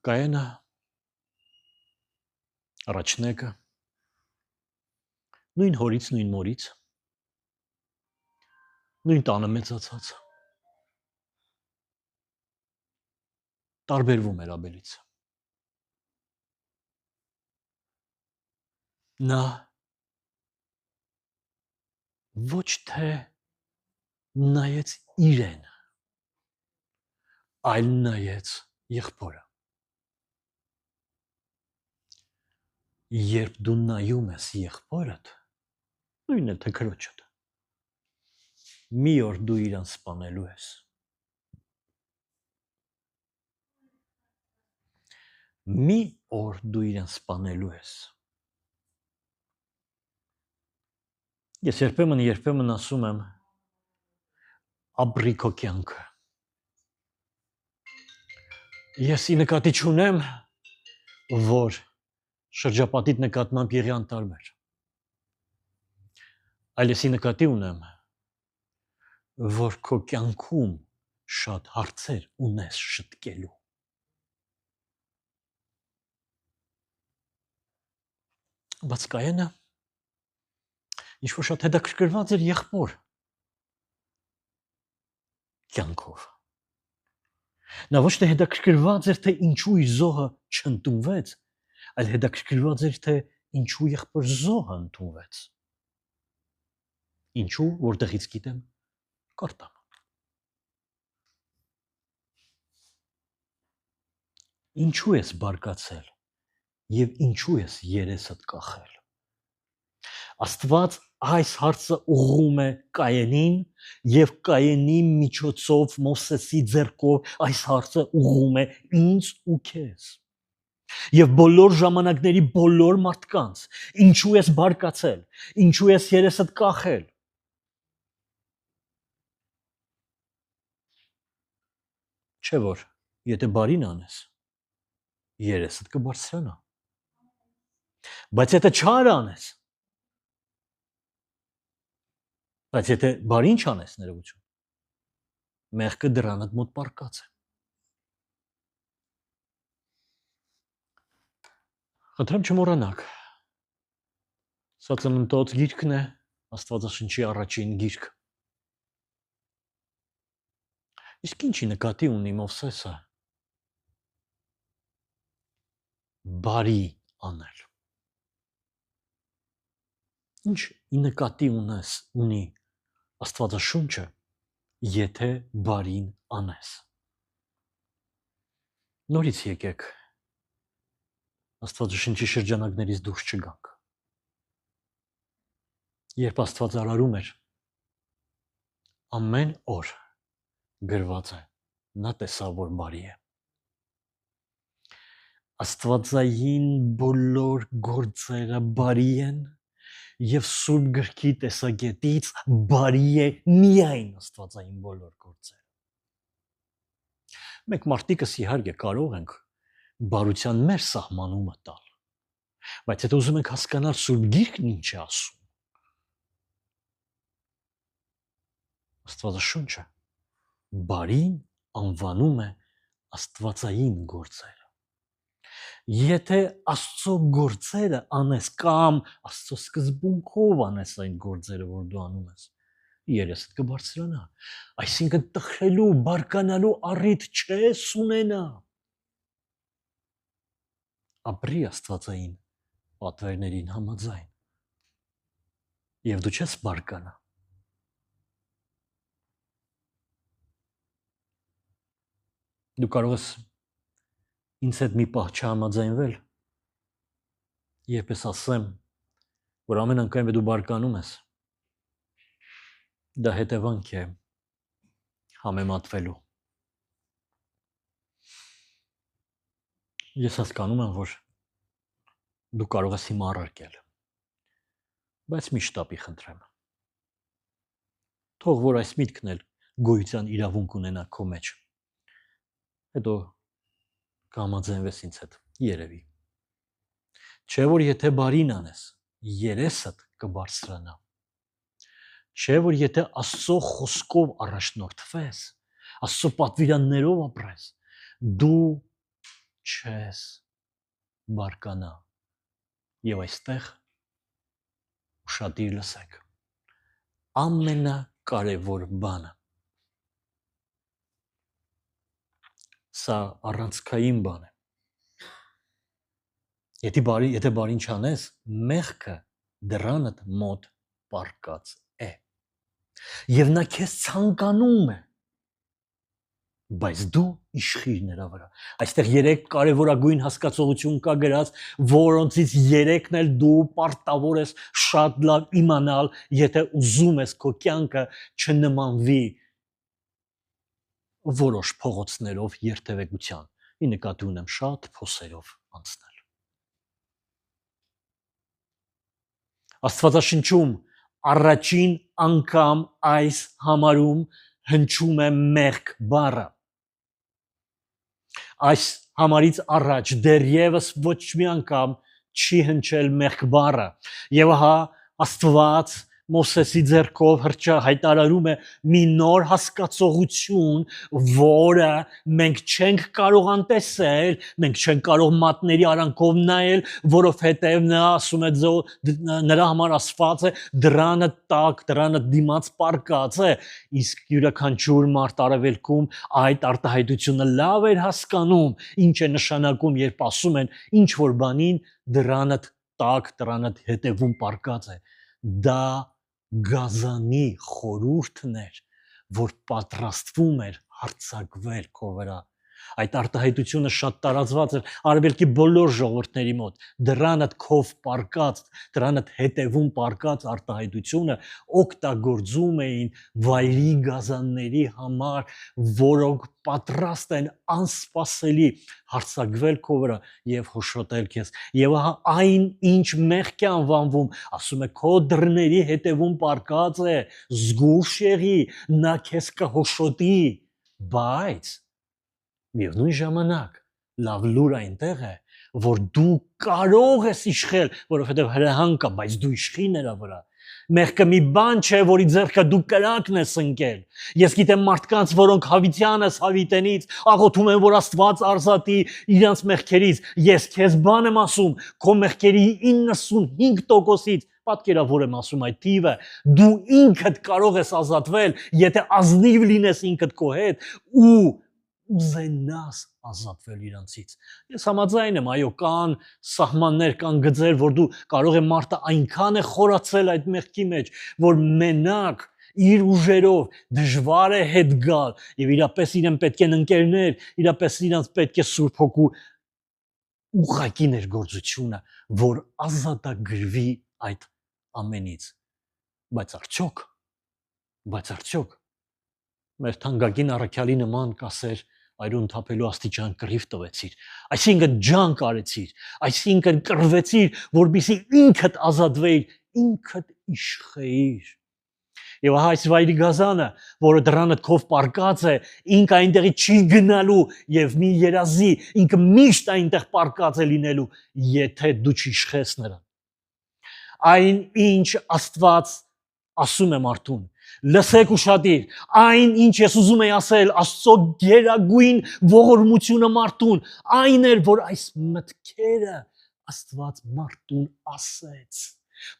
Կայենը, առաջնեկը, նույն հորից, նույն մորից, նույն տանը մեծացած, տարբերվում էր Աբելից։ Նա ոչ թե նայեց իրեն, այլ նայեց եղբորը։ Երբ դու նայում ես եղբորդ, նույնն է թե քրոջդ, մի օր դու իրան սպանելու ես։ Մի օր դու իրան սպանելու ես։ Ես երբեմն ասում եմ ապրի քո կյանքը։ Ես ի նկատի չունեմ, որ շրջապատիդ նկատմամբ եղի անտարբեր։ Այլ ես ի նկատի ունեմ, որ քո կյանքում շատ հարցեր ունես շտկելու։ Բայց Կայենը ինչ-որ շատ հետաքրքրված էր եղբոր կյանքով։ Նա ոչ թե հետաքրքրված էր, թե ինչու իր զոհը չընդունվեց, այլ հետաքրքրված էր, թե ինչու եղբոր զոհը ընդունվեց։ Ինչու, որտեղից գիտեմ, կարտամ։ Ինչու ես բարկացել եւ ինչու ես երեսդ կախել։ Աստված այս հարցը ուղղում է Կայենին եւ Կայենի միջոցով Մովսեսի ձեռքով այս հարցը ուղղում է ինձ ու քեզ։ Եվ բոլոր ժամանակների բոլոր մարդկանց, ինչու ես բարկացել, ինչու ես երեսդ կախել։ Չէ՞ որ եթե բարին անես, երեսդ կբարձրանա։ Բայց եթե չար անես, բայց եթե բարին չանես, ներողություն, մեղքը դրանդ մոտ պարկած է։ Խնդրեմ չմոռանաք։ Սա Ծննդոց գիրքն է, Աստվածաշնչի առաջին գիրք։ Իսկ ինչի նկատի ունի Մովսեսը բարի անել։ Ինչ նկատի ունի Աստվածաշունչը, եթե բարին անես։ Նորից եկեք Աստվածաշնչի շրջանակներից դուրս չգանք։ Երբ Աստված արարում էր, ամեն օր գրված է, նա տեսավ, որ բարի է։ Աստվածային բոլոր գործերը բարի են եւ Սուրբ գրքի տեսակետից բարի է միայն Աստվածային բոլոր գործերը։ Մենք մարդիկս իհարկե կարող ենք բարության մեր սահմանումը տալ, բայց եթե ուզում ենք հասկանալ Սուրբ գիրքն ինչ է ասում, Աստվածաշունչը բարին անվանում է աստվածային գործերը։ Եթե Աստծո գործերը անես կամ Աստծո սկզբունքով անես այն գործերը, որ դու անում ես, երեսդ կբարձրանա։ Այսինքն տխրելու, բարկանալու առիթ չես ունենա։ Ապրի աստվածային պատվերներին համաձայն։ Եվ դու չես բարկանա։ Դու կարող ես ինձ հետ մի պահ չհամաձայնվել, երբ ես ասեմ, որ ամեն անգամ դու բարկանում ես, դա հետևանք է համեմատվելու։ Ես հասկանում եմ, որ դու կարող ես հիմա առարկել, բայց մի շտապի խնդրեմ։ Թող որ այս միտքն էլ գոյության իրավունք ունենա քո մեջ։ Հետո կհամաձայնվես ինձ հետ, երևի։ Չէ որ եթե բարին անես, երեսդ կբարձրանա։ Չէ որ եթե Աստծո խոսքով առաջնորդվես, Աստծո պատվիրաններով ապրես, դու չես բարկանա։ Եվ այստեղ ուշադիր լսեք։ Ամենակարևոր բանը։ Սա առանցքային բան է։ Եթե բարին չանես, մեղքը դրանդ մոտ պառկած է։ Եվ նա քեզ ցանկանում է, բայց դու իշխիր նրա վրա։ Այստեղ 3 կարևորագույն հասկացողություն կա գրած, որոնցից 3-ն էլ դու պարտավոր ես շատ լավ իմանալ, եթե ուզում ես քո կյանքը չնմանվի որոշ փողոցներով երթևեկության։ Ի նկատի ունեմ շատ փոսերով անցնել։ Աստվածաշնչում առաջին անգամ այս համարում հնչում է մեղք բառը։ Այս համարից առաջ դեռևս ոչ մի անգամ չի հնչել մեղք բառը։ Եվ ահա Աստված Մովսեսի ձեռքով հայտարարում է մի նոր հասկացողություն, որը մենք չենք կարող անտեսել, մենք չենք կարող մատների արանքով նայել, որովհետև նա ասում է նրա համար ասված է դրանը տակ, դրանը դիմաց պառկած է, իսկ յուրաքանչյուր մարդ արևելքում այդ արտահայտությունը լավ էր հասկանում, ինչ է նշանակում, երբ ասում են ինչ որ բանին դրանը տակ, դրանը հետևում պառկած է, դա գազանի խորհուրդն էր, որ պատրաստվում էր հարձակվել քո վրա։ Այդ արտահայտությունը շատ տարածված էր արևելքի բոլոր ժողովուրդների մոտ։ Դրանդ քով պարկած, դրանդ հետևում պարկած արտահայտությունը օգտագործում էին վայրի գազանների համար, որոնք պատրաստ են անսպասելի հարձակվել քո վրա եւ հոշոտել քեզ։ Եվ ահա այն ինչ մեղք է անվանվում, ասում է քո դռների հետևում պարկած է, զգուշ եղի, նա քեզ կհոշոտի, բայց միևնույն ժամանակ լավ լուր այնտեղ է, որ դու կարող ես իշխել, որովհետև հրահան կա, բայց դու իշխի նրա վրա։ Մեղքը մի բան չէ, որի ձեռքը դու կրակն ես ընկել։ Ես գիտեմ մարդկանց, որոնք հավիտյանս հավիտենից աղոթում են, որ Աստված արզատի իրանց մեղքերից։ Ես քեզ բան եմ ասում, քո մեղքերի 95%-ից պատկերավոր եմ ասում այդ թիվը, դու ինքդ կարող ես ազատվել, եթե ազնիվ լինես ինքդ քո հետ ու ուզենաս ազատվել իրանցից։ Ես համաձայն եմ, այո, կան սահմաններ, կան գծեր, որ դու կարող է մարդը այնքան է խորացել այդ մեղքի մեջ, որ մենակ իր ուժերով դժվար է հետ գալ եւ իրապես իրեն պետք են ընկերներ, իրապես իրանց պետք է Սուրբ Հոգու ուղղակի ներգործությունը, որ ազատագրվի այդ ամենից։ Բայց արդյոք մեր թանկագին առաքյալի նման կասեր այրուն թափելու աստիճան կռիվ տվեցիր, այսինքն ջանք արեցիր, այսինքն կռվեցիր, որպեսզի ինքդ ազատվեիր, ինքդ իշխեիր։ Եվ ահա այս վայրի գազանը, որը դրանդ քով պարկած է, ինքը այնտեղի չի գնալու եւ մի երազի, ինքը միշտ այնտեղ պարկած է լինելու, եթե դու չիշխես նրան։ Այն ինչ Աստված ասում է մարդուն, լսեք ուշադիր, այն ինչ ես ուզում եի ասել, Աստծո գերագույն ողորմությունը մարդուն, այն էր, որ այս մտքերը Աստված մարդուն ասեց,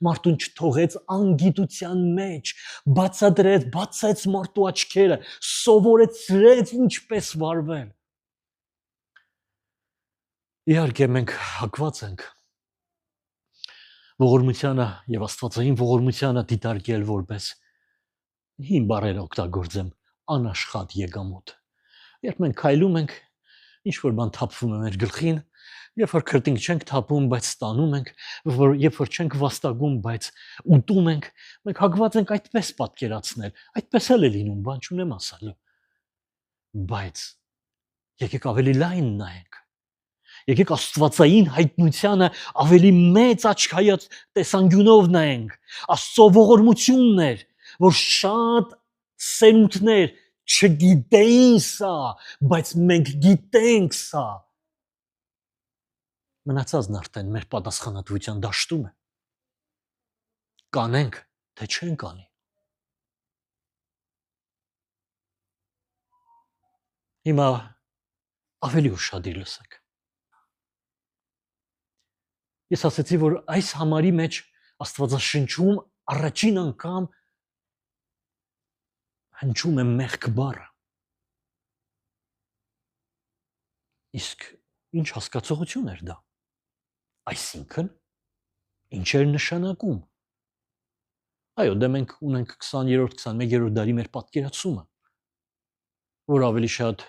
մարդուն չթողեց անգիտության մեջ, բացեց մարդու աչքերը, սովորեցրեց ինչպես վարվել։ Իհարկե մենք հակված ենք ողորմությանը եւ Աստվածային ողորմությանը դիտարկել որպես հին բառեր օգտագործեմ անաշխատ եկամուտ։ Երբ մենք քայլում ենք, ինչ որ բան թափվում է մեր գլխին, երբ որ քրտինք չենք թափում, բայց ստանում ենք, երբ որ չենք վաստակում, բայց ուտում ենք, մենք հակված ենք այդպես պատկերացնել, այդպես էլ է լինում, բան չունեմ ասելու։ Բայց եկեք ավելի լայն նայենք։ Եկեք Աստվածային հայտնությանը ավելի մեծ աչքայած տեսանկյունով նայենք։ Աստծո ողորմություններ, որ շատ սերունդներ չգիտեին սա, բայց մենք գիտենք սա։ Մնացածն արդեն մեր պատասխանատվության դաշտում է։ Կանենք, թե չենք անի։ Հիմա ավելի ուշադիր լսեք։ Ես ասացի, որ այս համարի մեջ Աստվածաշնչում առաջին անգամ հնչում է մեղք բառը։ Իսկ ինչ հասկացողություն էր դա։ Այսինքն, ինչ էր նշանակում։ Այո, դե մենք ունենք 20-րդ, 21-րդ դարի մեր պատկերացումը, որ ավելի շատ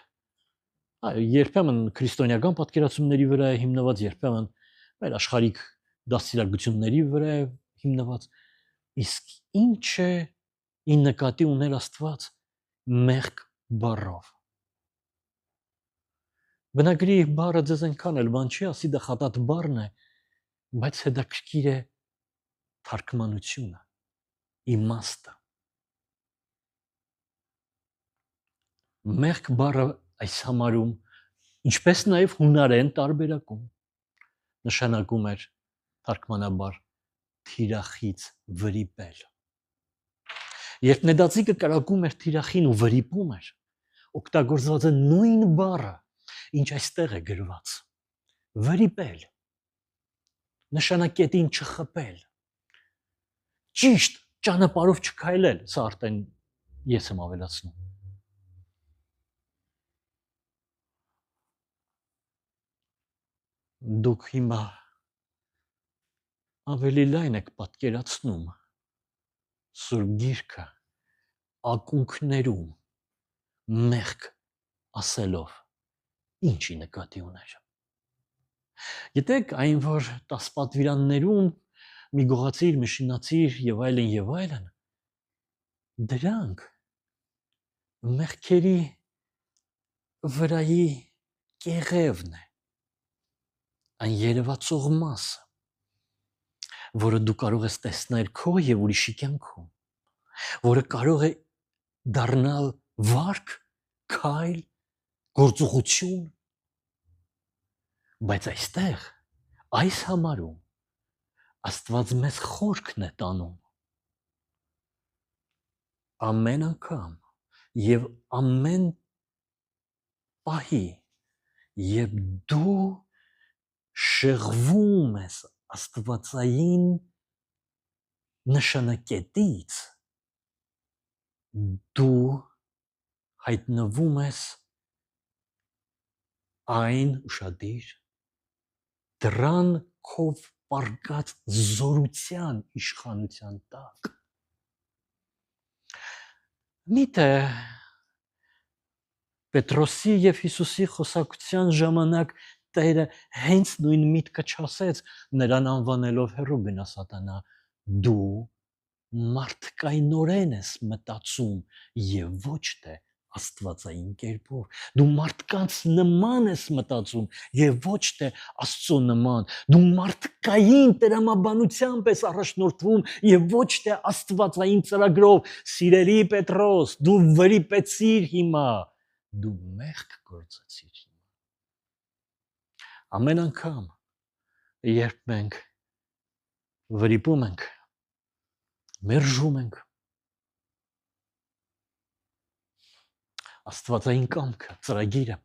երբեմն քրիստոնեական պատկերացումների վրա է հիմնված, երբեմն մեր աշխարհիկ դաստիարակությունների վրա է հիմնված։ Իսկ ինչ է ի նկատի ուներ Աստված մեղք բառով։ Բնագրի բառը ձեզ այնքան էլ բան չի, ասի դա խատատ բառն է, բայց հետաքրքիր է թարգմանությունը, իմաստը։ Մեղք բառը այս համարում, ինչպես նաև հունարեն տարբերակում, նշանակում էր թարգմանաբար թիրախից վրիպել։ Երբ Նեդացիկը կրակում էր թիրախին ու վրիպում էր, օգտագործված է նույն բառը, ինչ այստեղ է գրված։ Վրիպել, նշանակետին չխփել, ճիշտ ճանապարհով չքայլել, սա արդեն ես եմ ավելացնում։ Դուք հիմա ավելի լայն եք պատկերացնում Սուրբ Գիրքը ակունքներում մեղք ասելով ինչի նկատի ուներ։ Գիտեք, այն որ 10 պատվիրաններում մի գողացիր, մի շինացիր եւ այլն, դրանք մեղքերի վրայի կեղևն է, այն երևացող մասը, որը դու կարող ես տեսնել քո եւ ուրիշի կյանքում, որը կարող է դառնալ վարք, քայլ, գործողություն, բայց այստեղ այս համարում Աստված մեզ խորքն է տանում ամեն անգամ եւ ամեն պահի, երբ դու շեղվում ես աստվածային նշանակետից, դու հայտնվում ես այն ուշադիր դրան քով պարկած զորության իշխանության տակ։ Միթե Պետրոսի եւ Հիսուսի խոսակցության ժամանակ Տերը հենց նույն միտքը չասեց, նրան անվանելով հեռու գնա սատանա, դու մարդկայնորեն ես մտածում եւ ոչ թե աստվածային կերպով, դու մարդկանց նման ես մտածում եւ ոչ թե Աստծո նման, դու մարդկային տրամաբանությամբ ես առաջնորդվում եւ ոչ թե աստվածային ծրագրով, սիրելի Պետրոս, դու վրիպեցիր հիմա, դու մեղք գործեցիր հիմա։ Ամեն անգամ, երբ մենք վրիպում ենք, մերժում ենք աստվածային կամքը, ծրագիրը,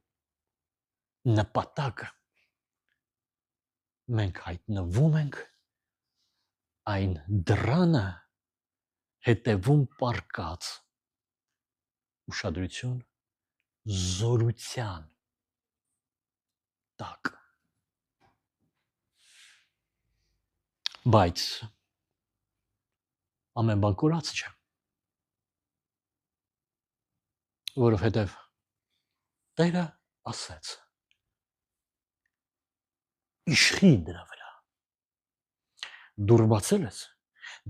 նպատակը, մենք հայտնվում ենք այն դրանը հետևում պարկած ուշադրություն զորության տակ։ Բայց ամեն բան կորած չէ, որովհետև Տերը ասեց իշխի դրա վրա, դուր բացել ես,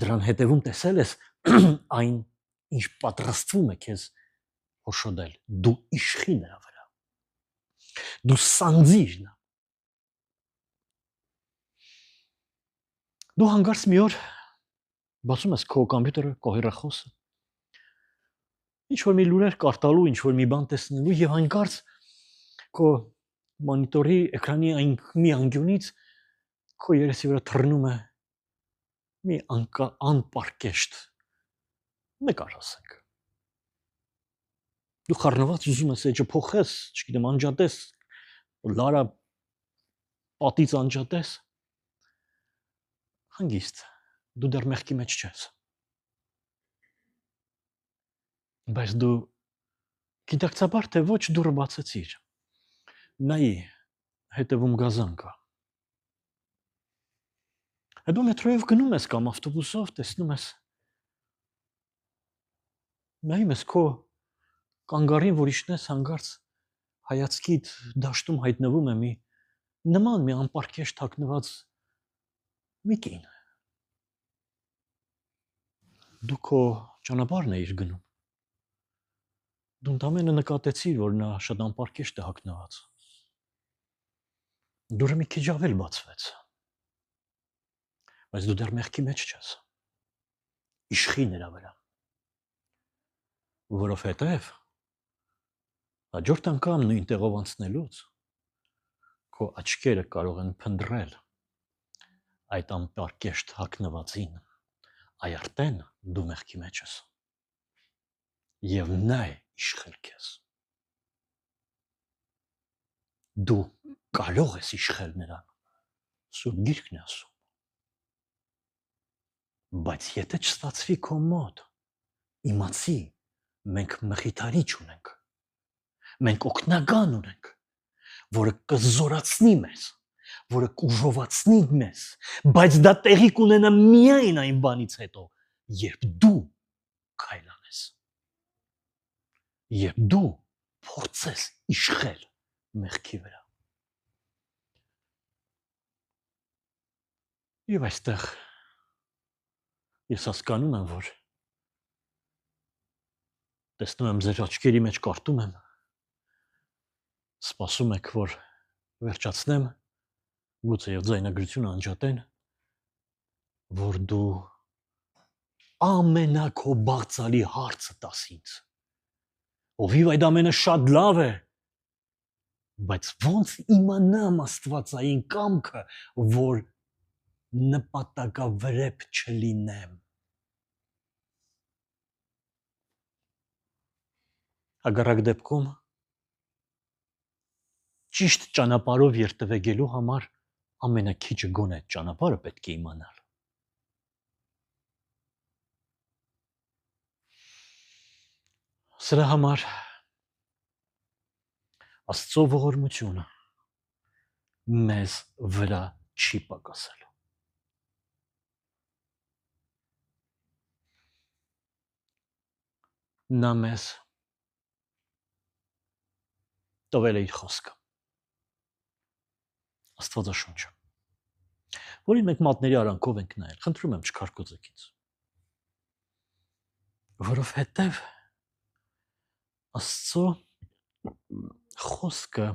դրան հետևում տեսել ես այն, ինչ պատրաստվում է քեզ հոշոտել, դու իշխի նրա վրա, դու սանձիր նա, Դու հանգարց մի օր բացում ես քո կոմպյուտերը, քո հեռախոսը, ինչ որ մի լուրեր կարդալու, ինչ որ մի բան տեսնելու եւ հանկարծ քո մոնիտորի էկրանի մի անկյունից քո երեսի վրա թռնում է մի անպարկեշտ նկար ասենք։ Դու խառնված ուզում ես էջը փոխես, չգիտեմ, անջատես, լարա պատից անջատես։ Հանգիստ, դու դեռ մեղքի մեջ չես։ Բայց դու գիտակցաբար թե ոչ դուրը բացեցիր։ Նայի հետևում գազան կա։ Հետո մետրոյով գնում ես կամ ավտոբուսով, տեսնում ես։ Նայում ես քո կանգարին, որ իշնես հանգարց հայացքիդ դաշտում հայտնվում է մի անպարկեշտ թաքնված մի կին։ Դու քո ճանապարհն ես գնում։ Դու ընդամենը նկատեցիր, որ նա շատ անպարկեշտ է հագնված։ Դուրը մի քիչ ավել բացվեց։ Բայց դու դեռ մեղքի մեջ չես։ Իշխի նրա վրա։ Որովհետև հաջորդ անգամ նույն տեղով անցնելուց քո աչքերը կարող են փնտրել այդ անպարկեշտ հագնվածին, այարտեն դու մեղքի մեջ ես։ Եվ նա է իշխել քեզ։ Դու կարող ես իշխել նրան, Սուրբ Գիրքն է ասում։ Բայց եթե չստացվի քո մոտ, իմացի, մենք մխիթարիչ ունենք, մենք օգնական ունենք, որը կզորացնի մեզ, որը կուժովացնի մեզ, բայց դա տեղի կունենա միայն այն բանից հետո, երբ դու քայլանես, երբ դու փորձես իշխել մեղքի վրա։ Եվ այստեղ ես հասկանում եմ, որ տեսնում եմ ձեր աչքերի մեջ կարդում եմ, սպասում եք, որ վերջացնեմ, գուցե եւ ձայնագրությունը անջատեն, որ դու ամենակո բաղձալի հարցը տաս ինձ։ Ովիվ այդ ամենը շատ լավ է, բայց ոնց իմանամ աստվածային կամքը, որ նպատակավրեպ չլինեմ։ Հակառակ դեպքում ճիշտ ճանապարհով երթևեկելու համար ամենակիչը գոնե այդ ճանապարհը պետք է իմանալ։ Սրա համար Աստծո ողորմությունը մեզ վրա չի պակասելու։ Նա մեզ տվել է իր խոսքը, Աստվածաշունչը, որին մենք մատների արանքով ենք նայել, խնդրում եմ չքարկոծեք ինձ, որովհետև Աստծո խոսքը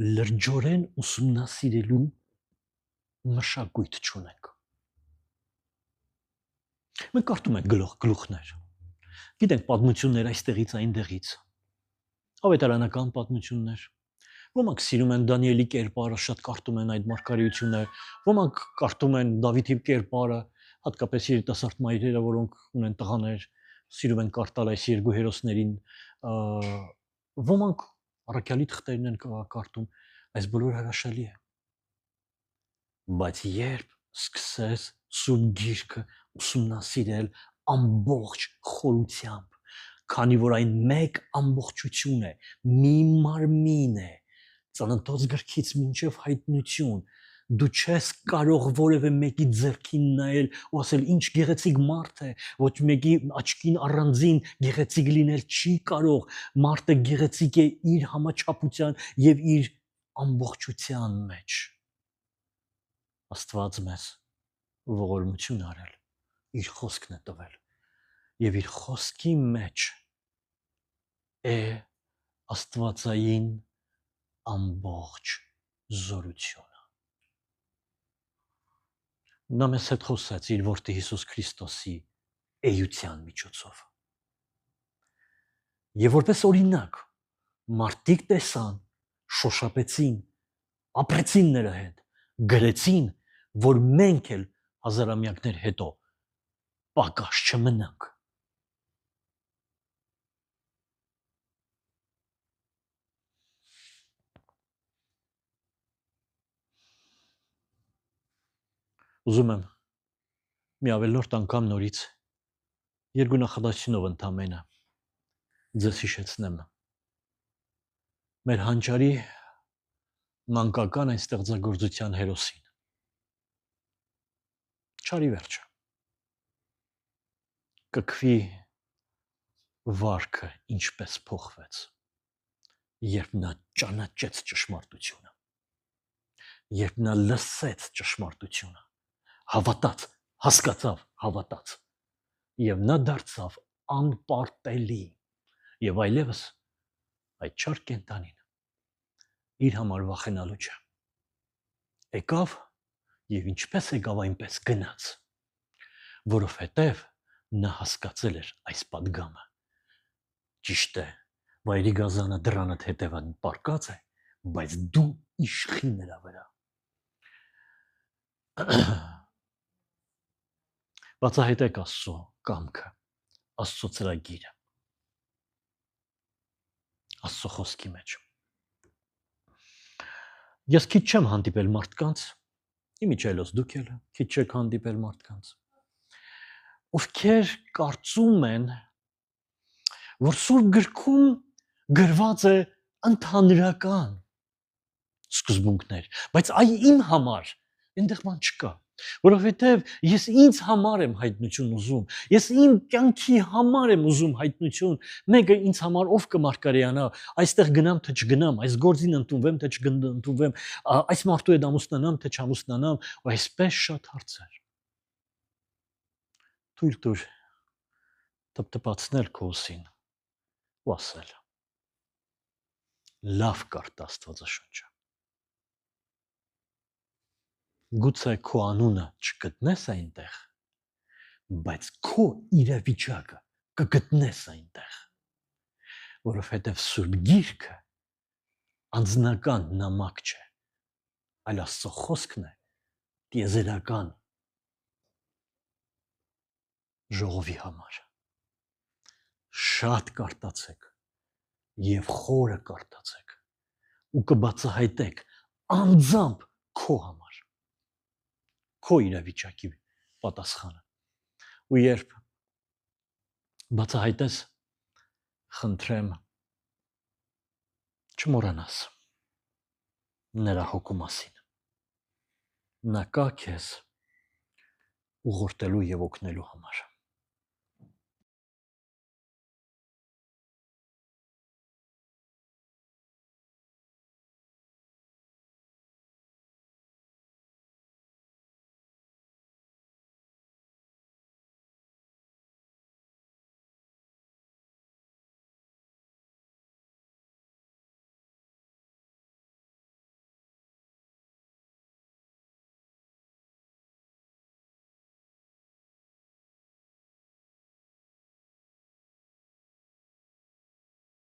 լրջորեն ուսումնասիրելու մշակույթ չունենք։ Մենք կարդում ենք գլուխներ, գիտենք պատմություններ այստեղից այնտեղից, ավետարանական պատմություններ, ոմանք սիրում են Դանիելի կերպարը, շատ կարդում են այդ մարգարեությունները, ոմանք կարդում են Դավիթի կերպարը, հատկապես երիտասարդ մայրերը, որոնք ունեն տղաներ, սիրում են կարդալ այս երկու հերոսներին, ոմանք առաքյալի թղթերն են կարդում, այս բոլորը հրաշալի է։ Բայց երբ սկսես Սուրբ Գիրքը ուսումնասիրել ամբողջ խորությամբ, քանի որ այն մեկ ամբողջություն է, մի մարմին է, ծննդոց գրքից մինչև հայտնություն, դու չես կարող որևէ մեկի ձեռքին նայել ու ասել ինչ գեղեցիկ մարդ է, ոչ մեկի աչքին առանձին գեղեցիկ լինել չի կարող, մարդը գեղեցիկ է իր համաչափության եւ իր ամբողջության մեջ։ Աստված մեզ ողորմություն արել, իր խոսքն է տվել եւ իր խոսքի մեջ է աստվածային ամբողջ զորությունը։ նա մեզ հետ խոսեց իր որդի Հիսուս Քրիստոսի էության միջոցով։ Եվ որպես օրինակ մարդիկ տեսան, շոշափեցին, ապրեցին նրա հետ, գրեցին, որ մենք էլ հազարամյակներ հետո պակաս չմնանք։ Ուզում եմ մի ավելորդ անգամ նորից երկունախդաշինով ընդամենը ձեզ հիշեցնեմ մեր հանճարի մանկական այն ստեղծագործության հերոսին։ Չարի վերջը կքվի վարքը ինչպես փոխվեց, երբ նա ճանաչեց ճշմարտությունը, երբ նա լսեց ճշմարտությունը, հավատաց, հասկացավ, հավատաց, եւ նա դարձավ անպարտելի, եւ այլևս այդ չար կենտանին իր համար վախենալու չէ։ Եկավ եւ ինչպես եկավ այնպես գնաց, որովհետեւ նա հասկացել էր այս падգամը։ Ճիշտ է, վայրի գազանը դրանդ հետևան պարկած է, բայց դու իշխի նրա վրա։ Բացահայտեք Աստծո կամքը, Աստծո ծրագիրը, Աստծո խոսքի մեջ։ Ես քիչ չեմ հանդիպել մարդկանց, իմիջիայլոց դուք էլ քիչ չեք հանդիպել մարդկանց, ովքեր կարծում են, որ Սուրբ գրքում գրված է ընդհանրական սկզբունքներ, բայց այ իմ համար այնտեղ բան չկա, որովհետև ես ինձ համար եմ հայտնություն ուզում, ես իմ կյանքի համար եմ ուզում հայտնություն, մեկը ինձ համար ով կմարգարեանա, այստեղ գնամ թե չգնամ, այս գործին ընդունվեմ թե չընդունվեմ, այս մարդու հետ ամուսնանամ թե չամուսնանամ, ու այսպես շատ հարցեր։ Թույլ տուր թփթփացնել քո ուսին ու ասել. լավ կարդ Աստվածաշունչը։ Գուցե քո անունը չգտնես այնտեղ, բայց քո իրավիճակը կգտնես այնտեղ, որովհետև Սուրբ Գիրքը անձնական նամակ չէ, այլ Աստծո խոսքն է տիեզերական ժողովի համար։ Շատ կարտացեք եւ խորը կարտացեք ու կբացահայտեք անձամբ քո համար, քո իրավիճակի պատասխանը։ Ու երբ բացահայտես, խնդրեմ չմոռանաս նրա հոգու մասին։ Նա կա քեզ ուղղորդելու եւ օգնելու համար։